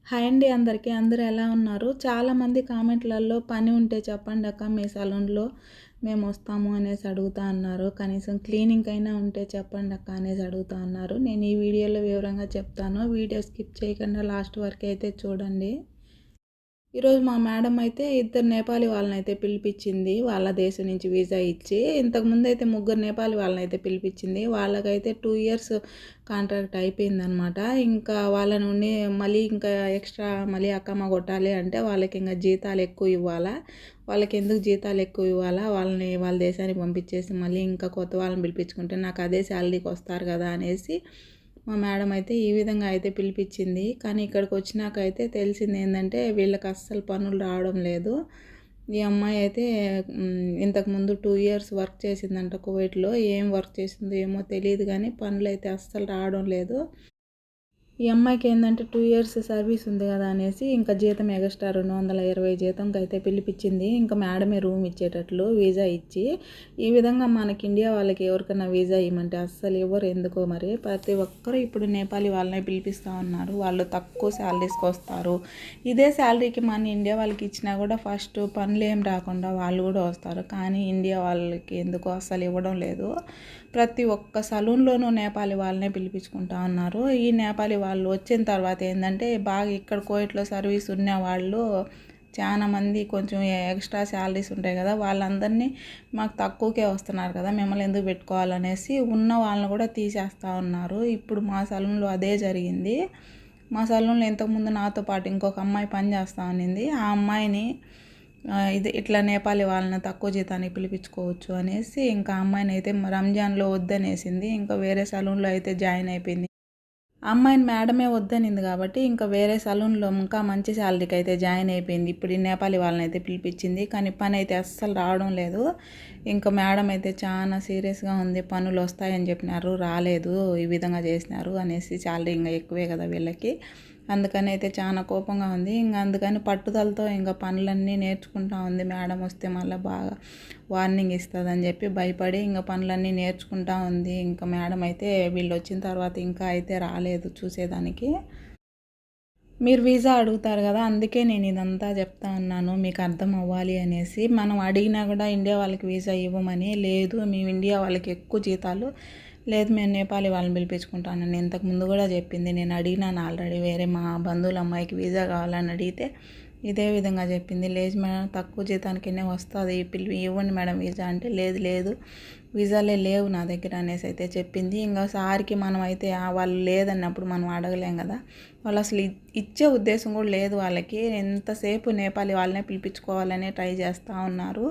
Hi అండి అందరికీ. అందరూ ఎలా ఉన్నారు? చాలామంది కామెంట్‌లలో పని ఉంటే చెప్పండక్క మీ సలూన్‌లో మేమొస్తాము అనేసి అడుగుతా అన్నారు. కనీసం క్లీనింగ్ అయినా ఉంటే చెప్పండక్క అనేసి అడుగుతా అన్నారు. నేను ఈ వీడియోలో వివరంగా చెప్తాను. వీడియో స్కిప్ చేయకుండా లాస్ట్ వరకు అయితే చూడండి. ఈరోజు మా మేడం అయితే ఇద్దరు నేపాలీ వాళ్ళనైతే పిలిపించింది. వాళ్ళ దేశం నుంచి వీసా ఇచ్చి. ఇంతకుముందు అయితే ముగ్గురు నేపాలీ వాళ్ళనైతే పిలిపించింది. వాళ్ళకైతే 2 ఇయర్స్ కాంట్రాక్ట్ అయిపోయిందనమాట. ఇంకా వాళ్ళ నుండి మళ్ళీ ఇంకా ఎక్స్ట్రా మళ్ళీ అకమ్మ కొట్టాలి అంటే వాళ్ళకి ఇంకా జీతాలు ఎక్కువ ఇవ్వాలా. వాళ్ళకి ఎందుకు జీతాలు ఎక్కువ ఇవ్వాలా, వాళ్ళని వాళ్ళ దేశానికి పంపించేసి మళ్ళీ ఇంకా కొత్త వాళ్ళని పిలిపించుకుంటే నాకు అదే శాలరీకి వస్తారు కదా అనేసి మా మేడం అయితే ఈ విధంగా అయితే పిలిపించింది. కానీ ఇక్కడికి వచ్చినాకైతే తెలిసింది ఏంటంటే వీళ్ళకి అస్సలు పనులు రావడం లేదు. ఈ అమ్మాయి అయితే ఇంతకుముందు 2 ఇయర్స్ వర్క్ చేసిందంట కువైట్లో. ఏం వర్క్ చేసిందో ఏమో తెలియదు కానీ పనులు అయితే అస్సలు రావడం లేదు. ఈ అమ్మాయికి ఏంటంటే 2 ఇయర్స్ సర్వీస్ ఉంది కదా అనేసి ఇంకా జీతం ఎగస్ట్రా 220 జీతంకి అయితే పిలిపించింది. ఇంకా మేడమే రూమ్ ఇచ్చేటట్లు వీసా ఇచ్చి. ఈ విధంగా మనకి ఇండియా వాళ్ళకి ఎవరికైనా వీసా ఇవ్వమంటే అస్సలు ఎవరు ఎందుకో మరి ప్రతి ఒక్కరు ఇప్పుడు నేపాలీ వాళ్ళని పిలిపిస్తూ ఉన్నారు. వాళ్ళు తక్కువ శాలరీస్కి వస్తారు. ఇదే శాలరీకి మన ఇండియా వాళ్ళకి ఇచ్చినా కూడా ఫస్ట్ పనులు ఏం రాకుండా వాళ్ళు కూడా వస్తారు. కానీ ఇండియా వాళ్ళకి ఎందుకో అస్సలు ఇవ్వడం లేదు. ప్రతి ఒక్క సలూన్లోనూ నేపాలీ వాళ్ళనే పిలిపించుకుంటా ఉన్నారు. ఈ నేపాలీ వాళ్ళు వచ్చిన తర్వాత ఏంటంటే బాగా ఇక్కడ కోవిట్లో సర్వీస్ ఉన్న వాళ్ళు చాలామంది కొంచెం ఎక్స్ట్రా శాలరీస్ ఉంటాయి కదా, వాళ్ళందరినీ మాకు తక్కువకే వస్తున్నారు కదా, మిమ్మల్ని ఎందుకు పెట్టుకోవాలనేసి ఉన్న వాళ్ళని కూడా తీసేస్తూ ఉన్నారు. ఇప్పుడు మా సలూన్లో అదే జరిగింది. మా సలూన్లో ఇంతకుముందు నాతో పాటు ఇంకొక అమ్మాయి పని చేస్తూ ఉన్నింది. ఆ అమ్మాయిని ఇట్లా నేపాలీ వాళ్ళని తక్కువ జీతానికి పిలిపించుకోవచ్చు అనేసి ఇంకా అమ్మాయిని అయితే రంజాన్లో వద్దనేసింది. ఇంకా వేరే సలూన్లో అయితే జాయిన్ అయిపోయింది. అమ్మాయిని మేడమే వద్దనింది కాబట్టి ఇంకా వేరే సలూన్లో ఇంకా మంచి శాలరీకి అయితే జాయిన్ అయిపోయింది. ఇప్పుడు ఈ నేపాలీ వాళ్ళని అయితే పిలిపించింది. కానీ పని అయితే అస్సలు రావడం లేదు. ఇంకా మేడం అయితే చాలా సీరియస్గా ఉంది. పనులు వస్తాయని చెప్పినారు, రాలేదు, ఈ విధంగా చేసినారు అనేసి. శాలరీ ఇంకా ఎక్కువే కదా వీళ్ళకి, అందుకని అయితే చాలా కోపంగా ఉంది. ఇంకా అందుకని పట్టుదలతో ఇంకా పనులన్నీ నేర్చుకుంటా ఉంది. మేడం వస్తే మళ్ళీ బాగా వార్నింగ్ ఇస్తుందని చెప్పి భయపడి ఇంకా పనులన్నీ నేర్చుకుంటా ఉంది. ఇంకా మేడం అయితే వీళ్ళు వచ్చిన తర్వాత ఇంకా అయితే రాలేదు చూసేదానికి. మీరు వీసా అడుగుతారు కదా, అందుకే నేను ఇదంతా చెప్తా ఉన్నాను, మీకు అర్థం అవ్వాలి అనేసి. మనం అడిగినా కూడా ఇండియా వాళ్ళకి వీసా ఇవ్వమని, లేదు మేము ఇండియా వాళ్ళకి ఎక్కువ జీతాలు, లేదు మేము నేపాలీ వాళ్ళని పిలిపించుకుంటానని ఇంతకుముందు కూడా చెప్పింది. నేను అడిగినాను ఆల్రెడీ, వేరే మా బంధువుల అమ్మాయికి వీసా కావాలని అడిగితే ఇదే విధంగా చెప్పింది. లేదు మేడం తక్కువ జీతానికినే వస్తుంది, ఇవ్వండి మేడం వీసా అంటే, లేదు లేదు వీసాలే లేవు నా దగ్గర అనేసి అయితే చెప్పింది. ఇంకా సార్కి మనం అయితే వాళ్ళు లేదన్నప్పుడు మనం అడగలేం కదా, వాళ్ళు అసలు ఇచ్చే ఉద్దేశం కూడా లేదు వాళ్ళకి. ఎంతసేపు నేపాలీ వాళ్ళనే పిలిపించుకోవాలనే ట్రై చేస్తూ ఉన్నారు.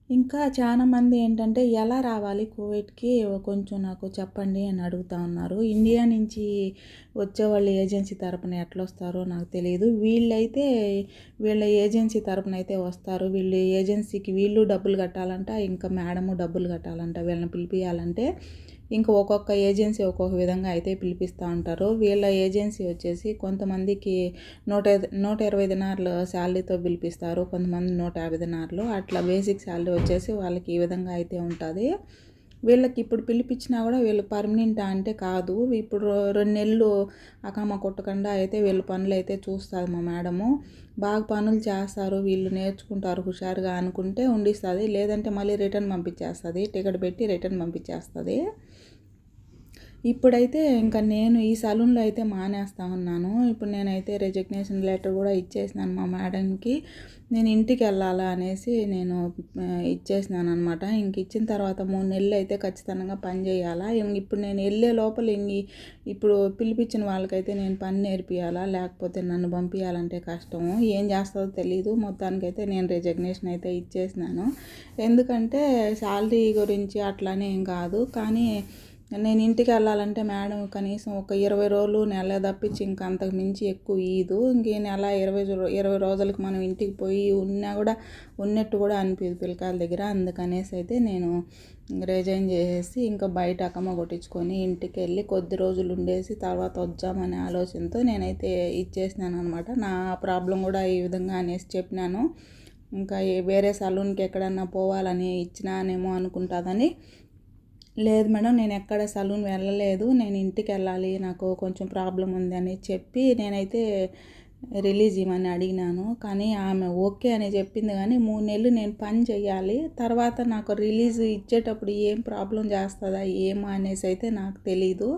ఇంకా చాలామంది ఏంటంటే ఎలా రావాలి కువైట్కి కొంచెం నాకు చెప్పండి అని అడుగుతూ ఉన్నారు. ఇండియా నుంచి వచ్చేవాళ్ళు ఏజెన్సీ తరపున ఎట్లా వస్తారో నాకు తెలియదు. వీళ్ళైతే వీళ్ళ ఏజెన్సీ తరపున అయితే వస్తారు. వీళ్ళు ఏజెన్సీకి వీళ్ళు డబ్బులు కట్టాలంట, ఇంకా మేడము డబ్బులు కట్టాలంట వీళ్ళని పిలిపియాలంటే. ఇంకా ఒక్కొక్క ఏజెన్సీ ఒక్కొక్క విధంగా అయితే పిలిపిస్తూ ఉంటారు. వీళ్ళ ఏజెన్సీ వచ్చేసి కొంతమందికి 120 దినార్లు శాలరీతో పిలిపిస్తారు, కొంతమంది 150 దినార్లు అట్లా. బేసిక్ శాలరీ వచ్చేసి వాళ్ళకి ఈ విధంగా అయితే ఉంటుంది. వీళ్ళకి ఇప్పుడు పిలిపించినా కూడా వీళ్ళు పర్మనెంట్ అంటే కాదు. ఇప్పుడు 2 నెలలు అకమ్మ కొట్టకుండా అయితే వీళ్ళు పనులు అయితే చూస్తారు మా మేడము. బాగా పనులు చేస్తారు, వీళ్ళు నేర్చుకుంటారు హుషారుగా అనుకుంటే ఉండిస్తుంది, లేదంటే మళ్ళీ రిటర్న్ పంపించేస్తుంది, టికెట్ పెట్టి రిటర్న్ పంపించేస్తుంది. ఇప్పుడైతే ఇంకా నేను ఈ సలూన్లో అయితే మానేస్తా ఉన్నాను. ఇప్పుడు నేనైతే రెజిగ్నేషన్ లెటర్ కూడా ఇచ్చేసినాను మా మేడంకి. నేను ఇంటికి వెళ్ళాలా అనేసి నేను ఇచ్చేసినాను అనమాట. ఇంక ఇచ్చిన తర్వాత 3 నెలలు అయితే ఖచ్చితంగా పని చేయాలా. ఇప్పుడు నేను వెళ్ళే లోపల ఇప్పుడు పిలిపించిన వాళ్ళకైతే నేను పని నేర్పియాలా, లేకపోతే నన్ను పంపించాలంటే కష్టము. ఏం చేస్తుందో తెలీదు. మొత్తానికైతే నేను రెజిగ్నేషన్ అయితే ఇచ్చేసినాను. ఎందుకంటే శాలరీ గురించి అట్లానే ఏం కాదు, కానీ నేను ఇంటికి వెళ్ళాలంటే మేడం కనీసం ఒక 20 రోజులు నెల తప్పించి ఇంకా అంతకు మించి ఎక్కువ ఇయ్యదు. ఇంక నెల 20 రోజులకి మనం ఇంటికి పోయి ఉన్నా కూడా ఉన్నట్టు కూడా అనిపించదు పిల్లకాయల దగ్గర. అందుకనేసి అయితే నేను రిజైన్ చేసేసి ఇంకా బయట అకమ్మ కొట్టించుకొని ఇంటికి వెళ్ళి కొద్ది రోజులు ఉండేసి తర్వాత వద్దామనే ఆలోచనతో నేనైతే ఇచ్చేసినాను అనమాట. నా ప్రాబ్లం కూడా ఈ విధంగా అనేసి చెప్పినాను. ఇంకా వేరే సలూన్కి ఎక్కడన్నా పోవాలని ఇచ్చినానేమో అనుకుంటుందని లేదు మేడం, నేను ఎక్కడ సలూన్ వెళ్ళలేదు, నేను ఇంటికి వెళ్ళాలి, నాకు కొంచెం ప్రాబ్లం ఉంది అని చెప్పి నేనైతే రిలీజ్ ఇవ్వమని అడిగినాను. కానీ ఆమె ఓకే అని చెప్పింది. కానీ 3 నెలలు నేను పని చేయాలి, తర్వాత నాకు రిలీజ్ ఇచ్చేటప్పుడు ఏం ప్రాబ్లం చేస్తుందా ఏమో అనేసి అయితే నాకు తెలీదు.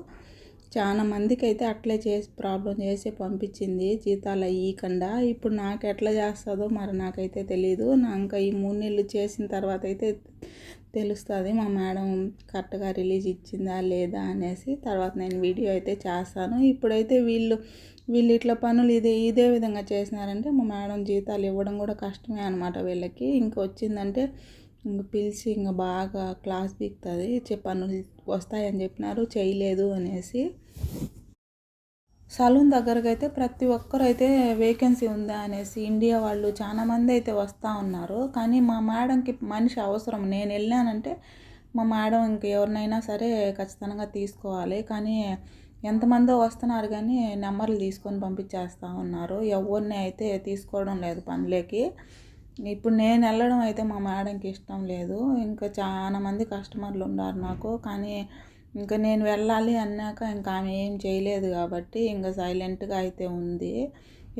చాలా మందికి అయితే అట్లే చేసి ప్రాబ్లం చేసి పంపించింది జీతాలు ఇవ్వకుండా. ఇప్పుడు నాకు ఎట్లా చేస్తుందో మరి నాకైతే తెలీదు. ఇంకా ఈ 3 నెలలు చేసిన తర్వాత అయితే తెలుస్తుంది మా మేడం కరెక్ట్గా రిలీజ్ ఇచ్చిందా లేదా అనేసి. తర్వాత నేను వీడియో అయితే చేస్తాను. ఇప్పుడైతే వీళ్ళు ఇట్లా పనులు ఇదే విధంగా చేసినారంటే మా మేడం జీతాలు ఇవ్వడం కూడా కష్టమే అనమాట వీళ్ళకి. ఇంక వచ్చిందంటే ఇంక పిలిచి ఇంక బాగా క్లాస్ పీకుతుంది. పనులు వస్తాయని చెప్పినారు, చేయలేదు అనేసి. సలూన్ దగ్గరకు అయితే ప్రతి ఒక్కరు అయితే వేకెన్సీ ఉందా అనేసి ఇండియా వాళ్ళు చాలామంది అయితే వస్తూ ఉన్నారు. కానీ మా మేడంకి మనిషి అవసరం. నేను వెళ్ళానంటే మా మేడం ఇంక ఎవరినైనా సరే ఖచ్చితంగా తీసుకోవాలి. కానీ ఎంతమందో వస్తున్నారు కానీ నెంబర్లు తీసుకొని పంపించేస్తూ ఉన్నారు. ఎవరిని అయితే తీసుకోవడం లేదు పనులకి. ఇప్పుడు నేను వెళ్ళడం అయితే మా మేడంకి ఇష్టం లేదు. ఇంకా చాలా మంది కస్టమర్లు ఉన్నారు నాకు. కానీ ఇంకా నేను వెళ్ళాలి అన్నాక ఇంకా ఆమె ఏం చేయలేదు కాబట్టి ఇంకా సైలెంట్గా అయితే ఉంది.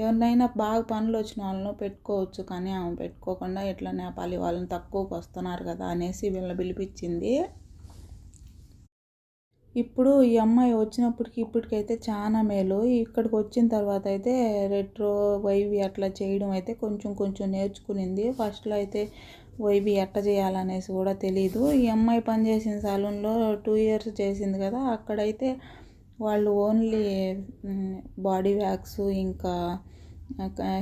ఎవరినైనా బాగా పనులు వచ్చిన వాళ్ళను పెట్టుకోవచ్చు, కానీ ఆమె పెట్టుకోకుండా ఇట్లా నేపాలి వాళ్ళని తక్కువకి వస్తున్నారు కదా అనేసి వీళ్ళని పిలిపించింది. ఇప్పుడు ఈ అమ్మాయి వచ్చినప్పటికి ఇప్పటికైతే చాలా మేలు. ఇక్కడికి వచ్చిన తర్వాత అయితే రెట్రో వైవి అట్లా చేయడం అయితే కొంచెం నేర్చుకునింది. ఫస్ట్లో అయితే వైవి ఎట్లా చేయాలనేసి కూడా తెలీదు. ఈ అమ్మాయి పనిచేసిన సలూన్లో 2 years చేసింది కదా, అక్కడైతే వాళ్ళు ఓన్లీ బాడీ వ్యాక్స్ ఇంకా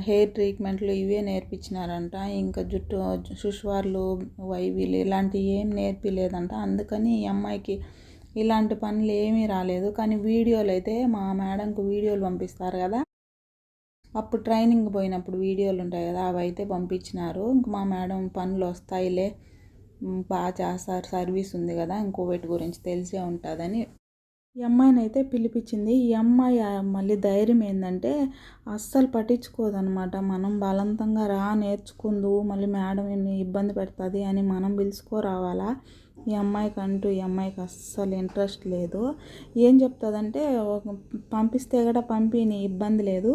హెయిర్ ట్రీట్మెంట్లు ఇవే నేర్పించినారంట. ఇంకా జుట్టు సుష్వార్లు వైవీలు ఇలాంటివి ఏం నేర్పిలేదంట. అందుకని ఈ అమ్మాయికి ఇలాంటి పనులు ఏమీ రాలేదు. కానీ వీడియోలు అయితే మా మేడంకు వీడియోలు పంపిస్తారు కదా, అప్పుడు ట్రైనింగ్ పోయినప్పుడు వీడియోలు ఉంటాయి కదా, అవి అయితే పంపించినారు. ఇంక మా మేడం పనులు వస్తాయిలే, బాగా చేస్తారు, సర్వీస్ ఉంది కదా, ఇంకోవేటి గురించి తెలిసే ఉంటుందని ఈ అమ్మాయిని అయితే పిలిపించింది. ఈ అమ్మాయి మళ్ళీ ధైర్యం ఏంటంటే అస్సలు పట్టించుకోదనమాట. మనం బలవంతంగా నేర్చుకుందు, మళ్ళీ మేడం ఇబ్బంది పెడుతుంది అని మనం పిలుచుకోరావాలా. ఈ అమ్మాయికి అస్సలు ఇంట్రెస్ట్ లేదు. ఏం చెప్తుందంటే పంపిస్తే కూడా పంపిని, ఇబ్బంది లేదు,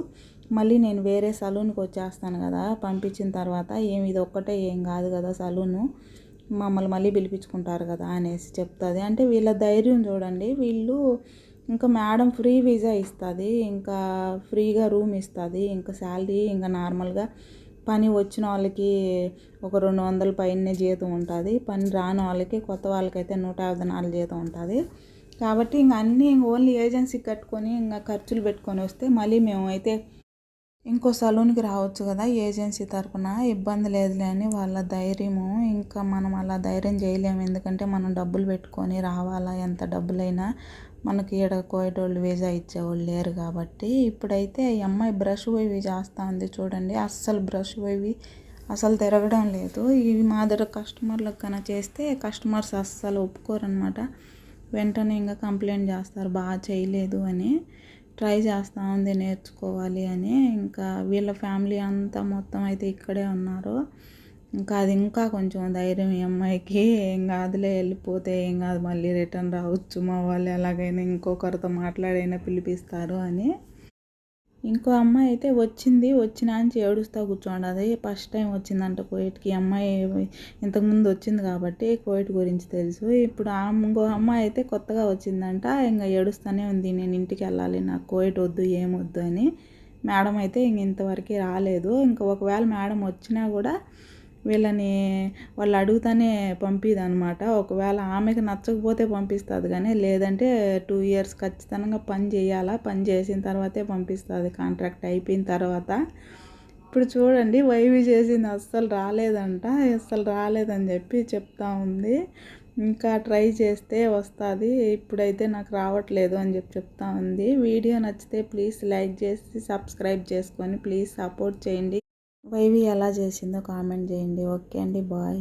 మళ్ళీ నేను వేరే సలూన్కి వచ్చేస్తాను కదా పంపించిన తర్వాత, ఇది ఒక్కటే ఏం కాదు కదా సలూను, మమ్మల్ని మళ్ళీ పిలిపించుకుంటారు కదా అనేసి చెప్తుంది. అంటే వీళ్ళ ధైర్యం చూడండి. వీళ్ళు ఇంకా మేడం ఫ్రీ వీసా ఇస్తుంది, ఇంకా ఫ్రీగా రూమ్ ఇస్తుంది, ఇంకా శాలరీ ఇంకా నార్మల్గా పని వచ్చిన వాళ్ళకి ఒక 200 పైనే జీతం ఉంటుంది, పని రాని వాళ్ళకి కొత్త వాళ్ళకైతే 154 జీతం ఉంటుంది. కాబట్టి ఇంకా అన్నీ ఓన్లీ ఏజెన్సీ కట్టుకొని ఇంకా ఖర్చులు పెట్టుకొని వస్తే మళ్ళీ మేము అయితే ఇంకో సలూన్కి రావచ్చు కదా ఏజెన్సీ తరఫున, ఇబ్బంది లేదులే అని వాళ్ళ ధైర్యము. ఇంకా మనం అలా ధైర్యం చేయలేము, ఎందుకంటే మనం డబ్బులు పెట్టుకొని రావాలా, ఎంత డబ్బులైనా మనకి ఈడ కోయేటోళ్ళు వీసా ఇచ్చేవాళ్ళు లేరు కాబట్టి. ఇప్పుడైతే ఈ అమ్మాయి బ్రష్ వైవి చేస్తూ ఉంది చూడండి. అస్సలు బ్రష్ వైవి అసలు తిరగడం లేదు. ఇవి మా దగ్గర కస్టమర్లకు కన్నా చేస్తే కస్టమర్స్ అస్సలు ఒప్పుకోరనమాట. వెంటనే ఇంకా కంప్లైంట్ చేస్తారు బాగా చేయలేదు అని. ట్రై చేస్తూ ఉంది నేర్చుకోవాలి అని. ఇంకా వీళ్ళ ఫ్యామిలీ అంతా మొత్తం అయితే ఇక్కడే ఉన్నారు. ఇంకా అది ఇంకా కొంచెం ధైర్యం ఈ అమ్మాయికి. ఏం కాదులే, వెళ్ళిపోతే ఏం కాదు, మళ్ళీ రిటర్న్ రావచ్చు, మా వాళ్ళు ఎలాగైనా ఇంకొకరితో మాట్లాడైనా పిలిపిస్తారు అని. ఇంకో అమ్మాయి అయితే వచ్చినా అని ఏడుస్తూ కూర్చోండి. ఫస్ట్ టైం వచ్చిందంట కోవిడ్కి. అమ్మాయి ఇంతకుముందు వచ్చింది కాబట్టి కోవిడ్ గురించి తెలుసు. ఇప్పుడు ఇంకో అమ్మాయి అయితే కొత్తగా వచ్చిందంట. ఇంకా ఏడుస్తూనే ఉంది, నేను ఇంటికి వెళ్ళాలి, నాకు కోవిడ్ వద్దు, ఏమొద్దు అని. మేడం అయితే ఇంతవరకు రాలేదు. ఇంకా ఒకవేళ మేడం వచ్చినా కూడా వీళ్ళని వాళ్ళు అడుగుతానే పంపిదనమాట. ఒకవేళ ఆమెకు నచ్చకపోతే పంపిస్తుంది, కానీ లేదంటే 2 years ఖచ్చితంగా పని చేయాలా, పని చేసిన తర్వాతే పంపిస్తుంది కాంట్రాక్ట్ అయిపోయిన తర్వాత. ఇప్పుడు చూడండి వైవి చేసింది అస్సలు రాలేదని చెప్పి చెప్తా ఉంది. ఇంకా ట్రై చేస్తే వస్తుంది, ఇప్పుడైతే నాకు రావట్లేదు అని చెప్తా ఉంది. వీడియో నచ్చితే ప్లీజ్ లైక్ చేసి సబ్స్క్రైబ్ చేసుకొని ప్లీజ్ సపోర్ట్ చేయండి. వైవి ఎలా చేసిందో కామెంట్ చేయండి. ఓకే అండి, బాయ్.